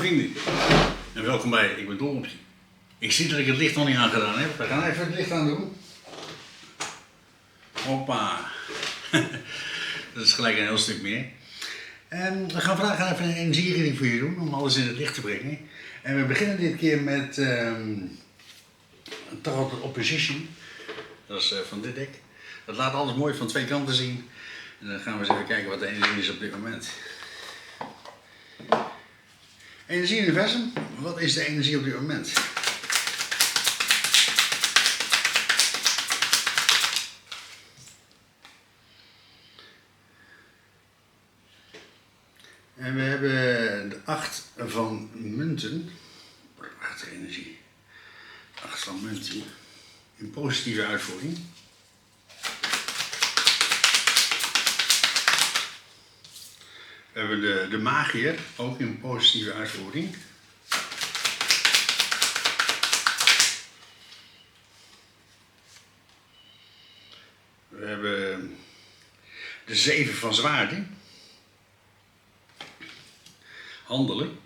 vrienden en welkom bij Ik ben Dolopje. Ik zie dat ik het licht nog niet aangedaan heb. We gaan even het licht aan doen. Hoppa. Dat is gelijk een heel stuk meer. En we gaan vandaag even een energiereading voor je doen om alles in het licht te brengen. En we beginnen dit keer met Tarot Opposition. Dat is van dit deck. Dat laat alles mooi van twee kanten zien. En dan gaan we eens even kijken wat de energie is op dit moment. Energie-universum, wat is de energie op dit moment? En we hebben de 8 van munten. Prachtige energie. 8 van munten. In positieve uitvoering. We hebben de magier, ook in positieve uitvoering. We hebben de 7 van zwaarden. Handelen.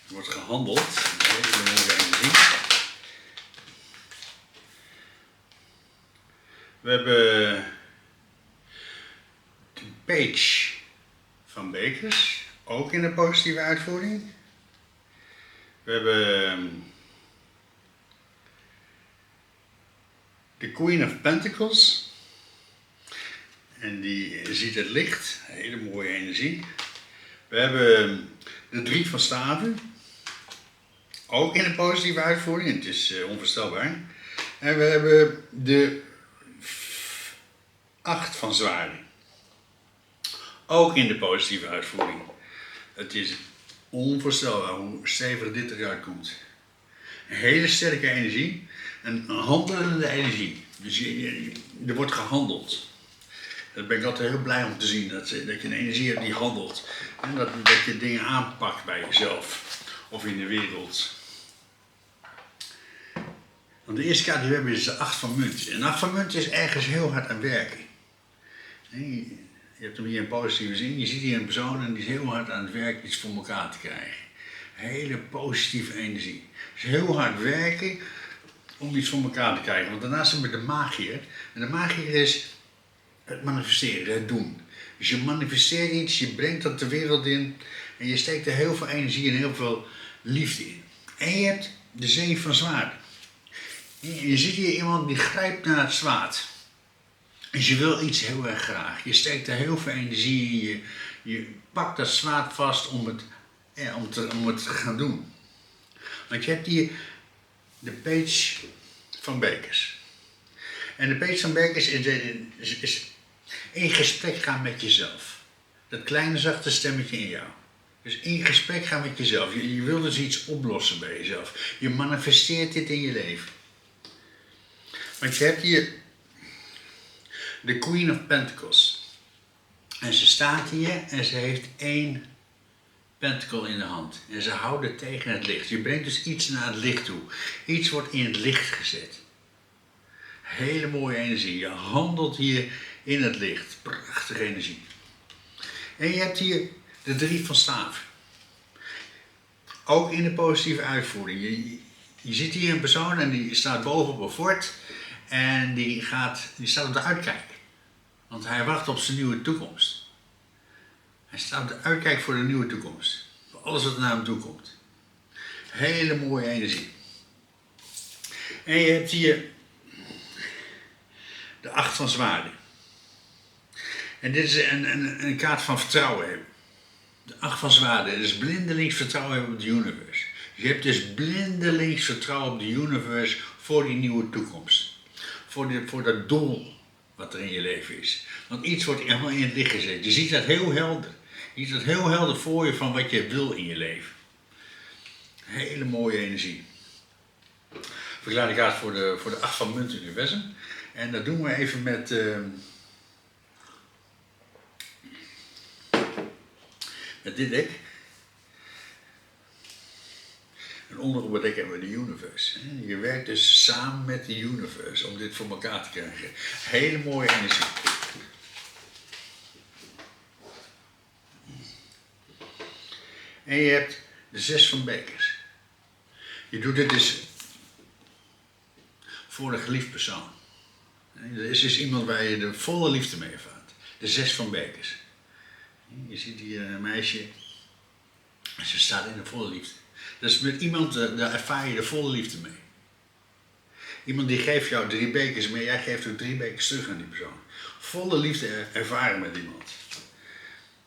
Er wordt gehandeld. Hele mooie energie. We hebben de page van bekers, ook in de positieve uitvoering. We hebben de Queen of Pentacles. En die ziet het licht, hele mooie energie. We hebben de 3 van staven, ook in de positieve uitvoering, het is onvoorstelbaar. En we hebben de 8 van zwaarden, ook in de positieve uitvoering. Het is onvoorstelbaar hoe stevig dit eruit komt. Een hele sterke energie, een handelende energie. Dus er wordt gehandeld. Daar ben ik altijd heel blij om te zien, dat je een energie hebt die handelt. En dat je dingen aanpakt bij jezelf of in de wereld. Want de eerste kaart die we hebben is de 8 van munten. En 8 van munten is ergens heel hard aan werken. Je hebt hem hier in positieve zin. Je ziet hier een persoon en die is heel hard aan het werk iets voor elkaar te krijgen. Hele positieve energie. Dus heel hard werken om iets voor elkaar te krijgen. Want daarnaast hebben we de magier. En de magier is het manifesteren, het doen. Dus je manifesteert iets, je brengt dat de wereld in en je steekt er heel veel energie en heel veel liefde in. En je hebt de 7 van zwaarden. Je ziet hier iemand die grijpt naar het zwaard. Dus je wil iets heel erg graag. Je steekt er heel veel energie in, je pakt dat zwaard vast om het te gaan doen. Want je hebt hier de page van bekers. En de page van bekers is in gesprek gaan met jezelf. Dat kleine zachte stemmetje in jou. Dus in gesprek gaan met jezelf. Je wil dus iets oplossen bij jezelf. Je manifesteert dit in je leven. Want je hebt hier de Queen of Pentacles. En ze staat hier en ze heeft 1 pentacle in de hand. En ze houdt het tegen het licht. Je brengt dus iets naar het licht toe. Iets wordt in het licht gezet. Hele mooie energie. Je handelt hier in het licht. Prachtige energie. En je hebt hier de 3 van staven. Ook in de positieve uitvoering. Je ziet hier een persoon en die staat boven op een fort. En die staat op de uitkijk. Want hij wacht op zijn nieuwe toekomst. Hij staat op de uitkijk voor de nieuwe toekomst. Voor alles wat naar hem toe komt. Hele mooie energie. En je hebt hier de 8 van zwaarden. En dit is een kaart van vertrouwen hebben. De 8 van zwaarden. Dat is blindelings vertrouwen hebben op de universe. Je hebt dus blindelings vertrouwen op de universe voor die nieuwe toekomst. Voor dat doel wat er in je leven is. Want iets wordt helemaal in het licht gezet. Je ziet dat heel helder. Je ziet dat heel helder voor je van wat je wil in je leven. Hele mooie energie. Verklaar de kaart voor de 8 van munten universum. En dat doen we even met dit deck. En onder op het dek hebben we de universe. Je werkt dus samen met de universe om dit voor elkaar te krijgen. Hele mooie energie. En je hebt de 6 van bekers. Je doet dit dus voor een geliefd persoon. Er is dus iemand waar je de volle liefde mee ervaart. De 6 van bekers. Je ziet hier een meisje. Ze staat in de volle liefde. Dus met iemand, daar ervaar je de volle liefde mee. Iemand die geeft jou 3 bekers mee, jij geeft ook 3 bekers terug aan die persoon. Volle liefde ervaren met iemand.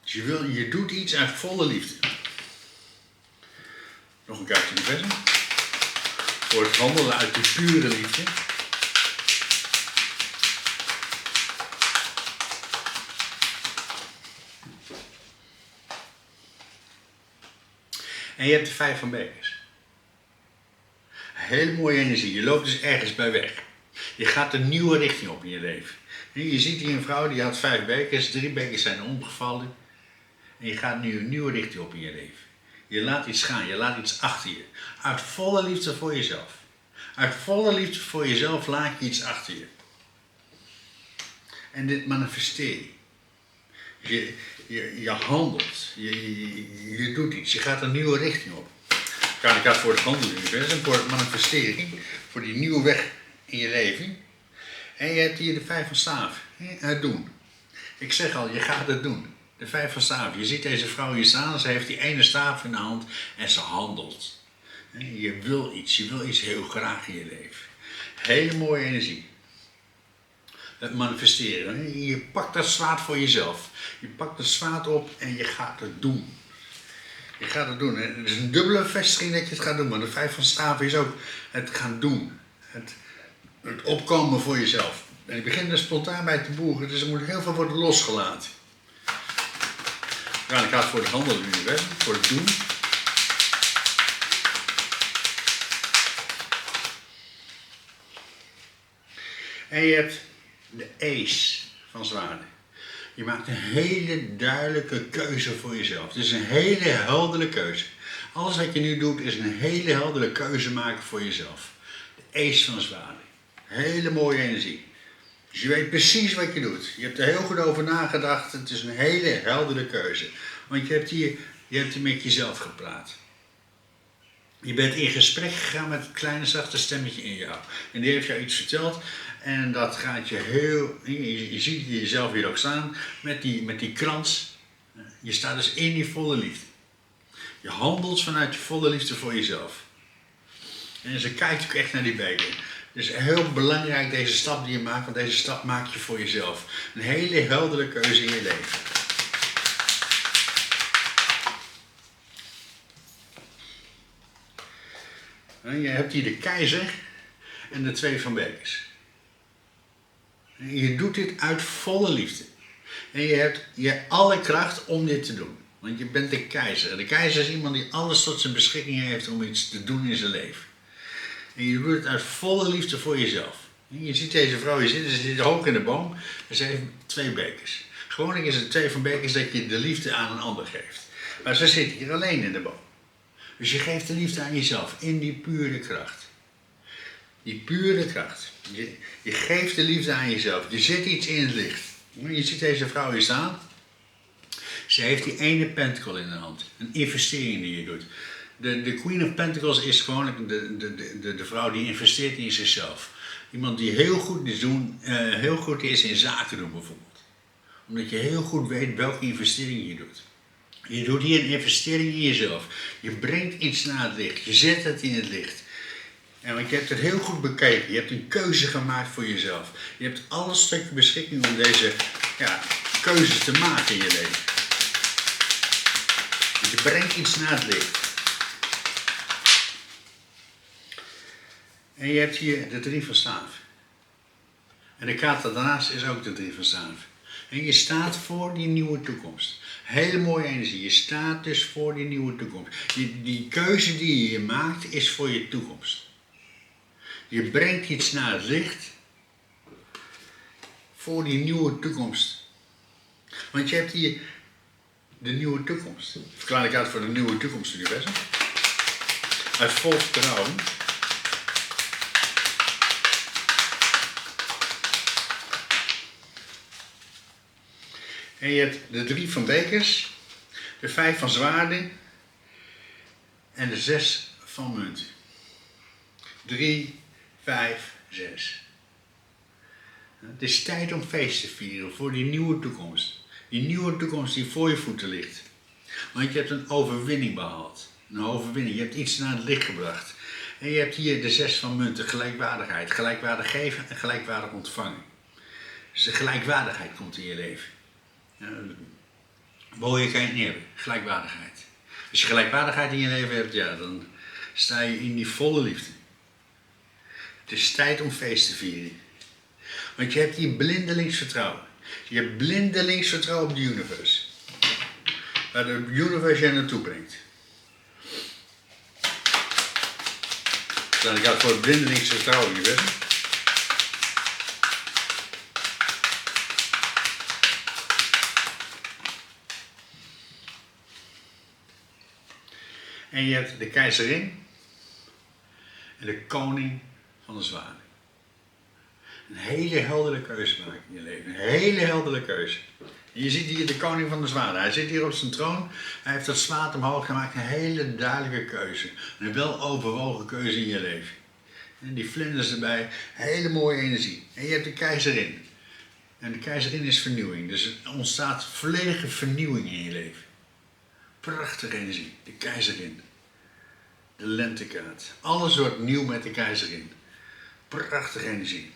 Dus je doet iets uit volle liefde. Nog een kaartje universum. Voor het handelen uit die pure liefde. En je hebt de 5 van bekers. Hele mooie energie. Je loopt dus ergens bij weg. Je gaat een nieuwe richting op in je leven. Je ziet hier een vrouw die had 5 bekers, 3 bekers zijn omgevallen. En je gaat nu een nieuwe richting op in je leven. Je laat iets gaan, je laat iets achter je. Uit volle liefde voor jezelf. Uit volle liefde voor jezelf laat je iets achter je. En dit manifesteer je. Je handelt. Je doet iets. Je gaat een nieuwe richting op. Ik ga voor het handelen universum, voor het manifestering. Voor die nieuwe weg in je leven. En je hebt hier de 5 van staven. Het doen. Ik zeg al, je gaat het doen. De 5 van staven. Je ziet deze vrouw hier staan, ze heeft die ene staaf in de hand en ze handelt. Je wil iets heel graag in je leven. Hele mooie energie. Het manifesteren. Je pakt dat zwaard voor jezelf. Je pakt het zwaard op en je gaat het doen. Je gaat het doen. Het is een dubbele vestiging dat je het gaat doen, maar de 5 van staven is ook het gaan doen. Het opkomen voor jezelf. En ik begin er spontaan bij te boeren, dus er moet heel veel worden losgelaten. Ja, ik ga voor het handelen universum, voor het doen. En je hebt de ace van zwaarden. Je maakt een hele duidelijke keuze voor jezelf. Het is een hele heldere keuze. Alles wat je nu doet is een hele heldere keuze maken voor jezelf. De ace van zwaarden. Hele mooie energie. Dus je weet precies wat je doet. Je hebt er heel goed over nagedacht. Het is een hele heldere keuze. Want je hebt hier met jezelf gepraat. Je bent in gesprek gegaan met het kleine zachte stemmetje in jou. En die heeft jou iets verteld. En dat gaat je heel... Je ziet jezelf hier ook staan met die krans. Je staat dus in die volle liefde. Je handelt vanuit je volle liefde voor jezelf. En ze kijkt ook echt naar die beker. Dus heel belangrijk deze stap die je maakt, want deze stap maak je voor jezelf. Een hele heldere keuze in je leven. En je hebt hier de keizer en de 2 van bekers. En je doet dit uit volle liefde. En je hebt alle kracht om dit te doen. Want je bent de keizer. De keizer is iemand die alles tot zijn beschikking heeft om iets te doen in zijn leven. En je doet het uit volle liefde voor jezelf. Je ziet deze vrouw hier zitten, ze zit hoog in de boom en ze heeft 2 bekers. Gewoonlijk is het 2 van bekers dat je de liefde aan een ander geeft. Maar ze zit hier alleen in de boom. Dus je geeft de liefde aan jezelf in die pure kracht. Die pure kracht. Je geeft de liefde aan jezelf. Je zet iets in het licht. Je ziet deze vrouw hier staan. Ze heeft die ene pentacle in de hand. Een investering die je doet. De Queen of Pentacles is gewoon de vrouw die investeert in zichzelf. Iemand die heel goed is in zaken doen bijvoorbeeld. Omdat je heel goed weet welke investering je doet. Je doet hier een investering in jezelf. Je brengt iets naar het licht. Je zet het in het licht. En want je hebt het heel goed bekeken. Je hebt een keuze gemaakt voor jezelf. Je hebt alles tot je beschikking om deze keuzes te maken in je leven. Dus je brengt iets naar het licht. En je hebt hier de 3 van staven. En de kaart daarnaast is ook de 3 van staven. En je staat voor die nieuwe toekomst. Hele mooie energie. Je staat dus voor die nieuwe toekomst. Die keuze die je maakt is voor je toekomst. Je brengt iets naar het licht voor die nieuwe toekomst. Want je hebt hier de nieuwe toekomst. Verklaar ik uit voor de nieuwe toekomst universum. Uit vol vertrouwen. En je hebt de 3 van bekers, de 5 van zwaarden en de 6 van munten. 3, 5, 6. Het is tijd om feest te vieren voor die nieuwe toekomst. Die nieuwe toekomst die voor je voeten ligt. Want je hebt een overwinning behaald. Een overwinning. Je hebt iets naar het licht gebracht. En je hebt hier de 6 van munten. Gelijkwaardigheid. Gelijkwaardig geven en gelijkwaardig ontvangen. Dus de gelijkwaardigheid komt in je leven. Mooier kan je het niet hebben. Gelijkwaardigheid. Als je gelijkwaardigheid in je leven hebt, ja, dan sta je in die volle liefde. Het is tijd om feest te vieren. Want je hebt hier blindelings vertrouwen. Je hebt blindelings vertrouwen op de universe. Waar de universe je naartoe brengt. Dan gaat voor het blindelings vertrouwen in universum. En je hebt de keizerin en de koning van de zwaarden. Een hele heldere keuze maken in je leven. Een hele heldere keuze. En je ziet hier de koning van de zwaarden. Hij zit hier op zijn troon. Hij heeft dat zwaard omhoog gemaakt. Een hele duidelijke keuze. Een weloverwogen keuze in je leven. En die vlinders erbij. Hele mooie energie. En je hebt de keizerin. En de keizerin is vernieuwing. Dus er ontstaat volledige vernieuwing in je leven. Prachtige energie. De keizerin. De lentekaart. Alles wordt nieuw met de keizerin. Prachtige energie.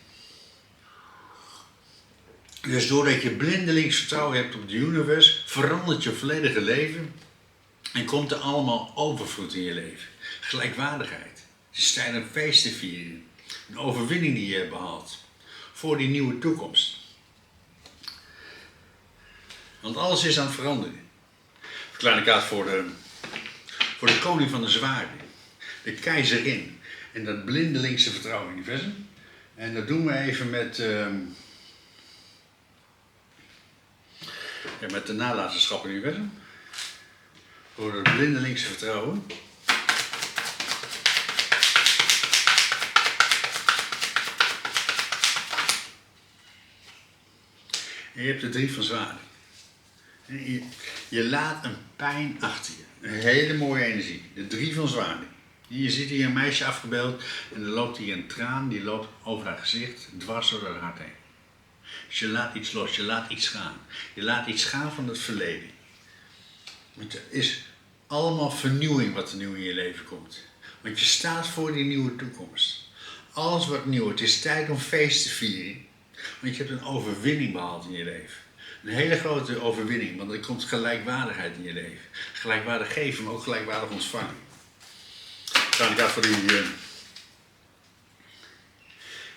Dus doordat je blindelings vertrouwen hebt op de universe, verandert je volledige leven en komt er allemaal overvloed in je leven. Gelijkwaardigheid. Het is tijd om feest te vieren. Een overwinning die je hebt behaald. Voor die nieuwe toekomst. Want alles is aan het veranderen. Een kleine kaart voor de koning van de zwaarden. De keizerin. En dat blindelingse vertrouwen in het universum. En dat doen we even met de nalatenschap in het universum. Voor het blindelingse vertrouwen. En je hebt de 3 van zwaarden. Je laat een pijn achter je. Een hele mooie energie. De 3 van zwaarden. Je ziet hier een meisje afgebeeld en er loopt hier een traan, die loopt over haar gezicht, dwars door haar hart heen. Dus je laat iets los, je laat iets gaan. Je laat iets gaan van het verleden. Want er is allemaal vernieuwing wat er nu in je leven komt. Want je staat voor die nieuwe toekomst. Alles wordt nieuw. Het is tijd om feest te vieren. Want je hebt een overwinning behaald in je leven. Een hele grote overwinning, want er komt gelijkwaardigheid in je leven. Gelijkwaardig geven, maar ook gelijkwaardig ontvangen. Dan gaat voor die.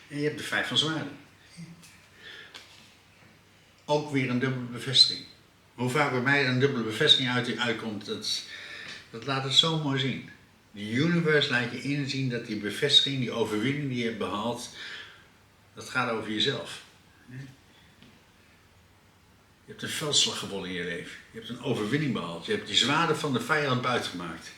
En je hebt de 5 van zwaarden. Ook weer een dubbele bevestiging. Hoe vaak bij mij een dubbele bevestiging uitkomt, dat laat het zo mooi zien. De universe laat je inzien dat die bevestiging, die overwinning die je hebt behaald, dat gaat over jezelf. Je hebt een veldslag gewonnen in je leven. Je hebt een overwinning behaald. Je hebt die zwaarden van de vijand buitengemaakt.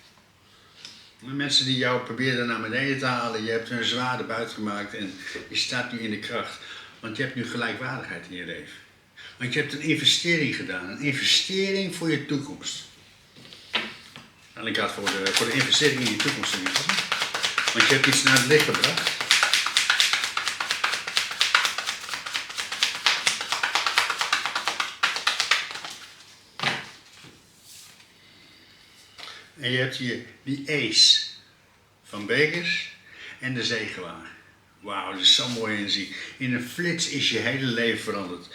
Mensen die jou probeerden naar beneden te halen, je hebt hun zwaarden buitengemaakt en je staat nu in de kracht. Want je hebt nu gelijkwaardigheid in je leven. Want je hebt een investering gedaan. Een investering voor je toekomst. En ik ga voor de investering in je toekomst. Want je hebt iets naar het licht gebracht. En je hebt hier die ace van bekers en de zegewaar. Wauw, dat is zo'n mooie energie. In een flits is je hele leven veranderd.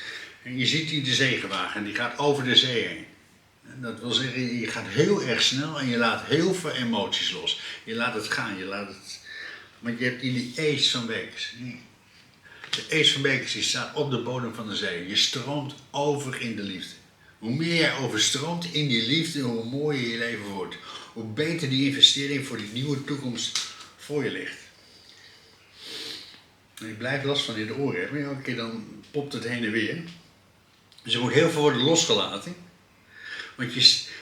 En je ziet hier de zegewagen en die gaat over de zee heen. En dat wil zeggen, je gaat heel erg snel en je laat heel veel emoties los. Je laat het gaan, want je hebt hier die ace van bekers. De ace van bekers die staat op de bodem van de zee. Je stroomt over in de liefde. Hoe meer jij overstroomt in die liefde, hoe mooier je leven wordt. Hoe beter die investering voor die nieuwe toekomst voor je ligt. En ik blijf last van in de oren hebben, elke keer dan popt het heen en weer. Dus er moet heel veel worden losgelaten. Want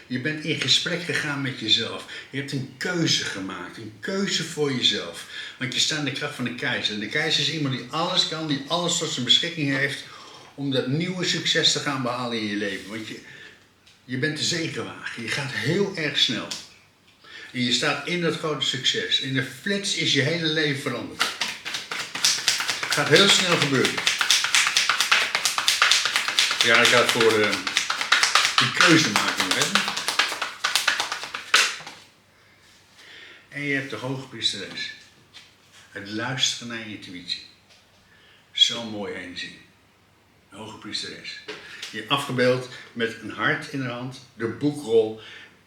je bent in gesprek gegaan met jezelf. Je hebt een keuze gemaakt, een keuze voor jezelf. Want je staat in de kracht van de keizer. En de keizer is iemand die alles kan, die alles tot zijn beschikking heeft om dat nieuwe succes te gaan behalen in je leven. Want je bent de zegewagen. Je gaat heel erg snel. En je staat in dat grote succes. In de flits is je hele leven veranderd. Het gaat heel snel gebeuren. Ja, ik ga het voor die keuze maken. Hè? En je hebt de hoge priesteres. Het luisteren naar je intuïtie. Zo'n mooie energie. De hoge priesteres. Je afgebeeld met een hart in de hand, de boekrol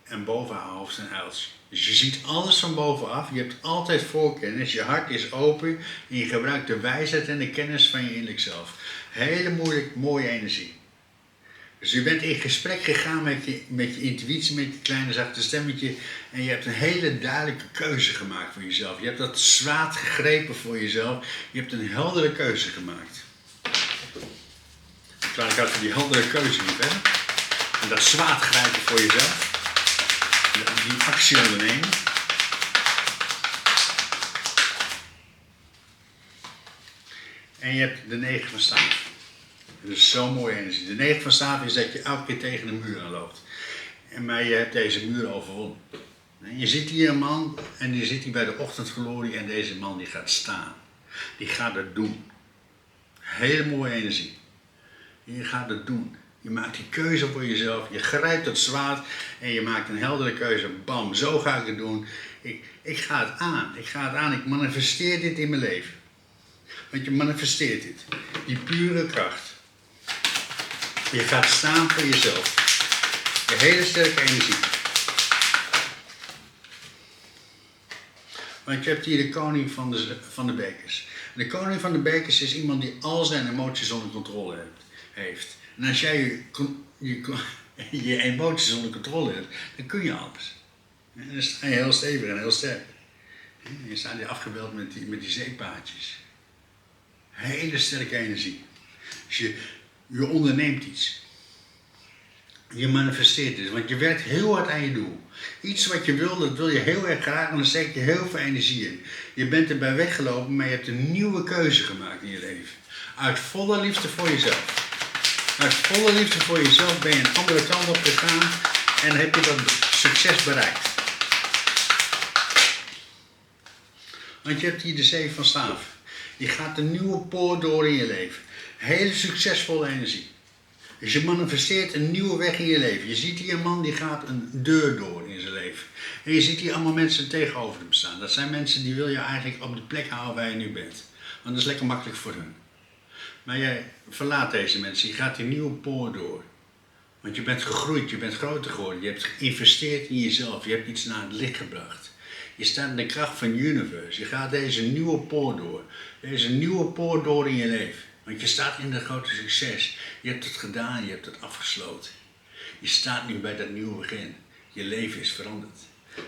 en boven haar hoofd een uiltje. Dus je ziet alles van bovenaf, je hebt altijd voorkennis, je hart is open en je gebruikt de wijsheid en de kennis van je innerlijk zelf. Hele mooie energie. Dus je bent in gesprek gegaan met je intuïtie, met je kleine zachte stemmetje en je hebt een hele duidelijke keuze gemaakt voor jezelf. Je hebt dat zwaard gegrepen voor jezelf, je hebt een heldere keuze gemaakt. Ik had voor die heldere keuze niet, hè? En dat zwaard grijpen voor jezelf. Die actie ondernemen. En je hebt de 9 van staaf. Dat is zo'n mooie energie. De 9 van staaf is dat je elke keer tegen de muur aanloopt. Maar je hebt deze muur overwonnen. Je ziet hier een man en die zit hier bij de ochtendglorie en deze man die gaat staan. Die gaat het doen. Hele mooie energie. Je gaat het doen. Je maakt die keuze voor jezelf. Je grijpt het zwaard en je maakt een heldere keuze. Bam, zo ga ik het doen. Ik ga het aan. Ik ga het aan. Ik manifesteer dit in mijn leven. Want je manifesteert dit. Die pure kracht. Je gaat staan voor jezelf. Je hele sterke energie. Want je hebt hier de koning van de bekers. De koning van de bekers is iemand die al zijn emoties onder controle heeft. En als jij je emoties onder controle hebt, dan kun je alles. En dan sta je heel stevig en heel sterk. Je staat hier afgebeeld met die zeepaardjes. Hele sterke energie. Dus je onderneemt iets. Je manifesteert het, want je werkt heel hard aan je doel. Iets wat je wil, dat wil je heel erg graag en dan steek je heel veel energie in. Je bent erbij weggelopen, maar je hebt een nieuwe keuze gemaakt in je leven. Uit volle liefde voor jezelf. Uit volle liefde voor jezelf ben je een andere kant op gegaan en heb je dat succes bereikt. Want je hebt hier de 7 van staaf. Je gaat een nieuwe poort door in je leven. Hele succesvolle energie. Dus je manifesteert een nieuwe weg in je leven. Je ziet hier een man die gaat een deur door in zijn leven. En je ziet hier allemaal mensen tegenover hem staan. Dat zijn mensen die wil je eigenlijk op de plek houden waar je nu bent. Want dat is lekker makkelijk voor hun. Maar jij verlaat deze mensen. Je gaat die nieuwe poort door. Want je bent gegroeid, je bent groter geworden. Je hebt geïnvesteerd in jezelf. Je hebt iets naar het licht gebracht. Je staat in de kracht van het universe. Je gaat deze nieuwe poort door. Deze nieuwe poort door in je leven. Want je staat in dat grote succes. Je hebt het gedaan, je hebt het afgesloten. Je staat nu bij dat nieuwe begin. Je leven is veranderd.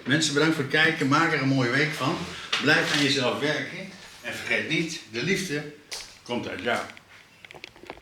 Mensen, bedankt voor het kijken. Maak er een mooie week van. Blijf aan jezelf werken. En vergeet niet, de liefde komt uit jou.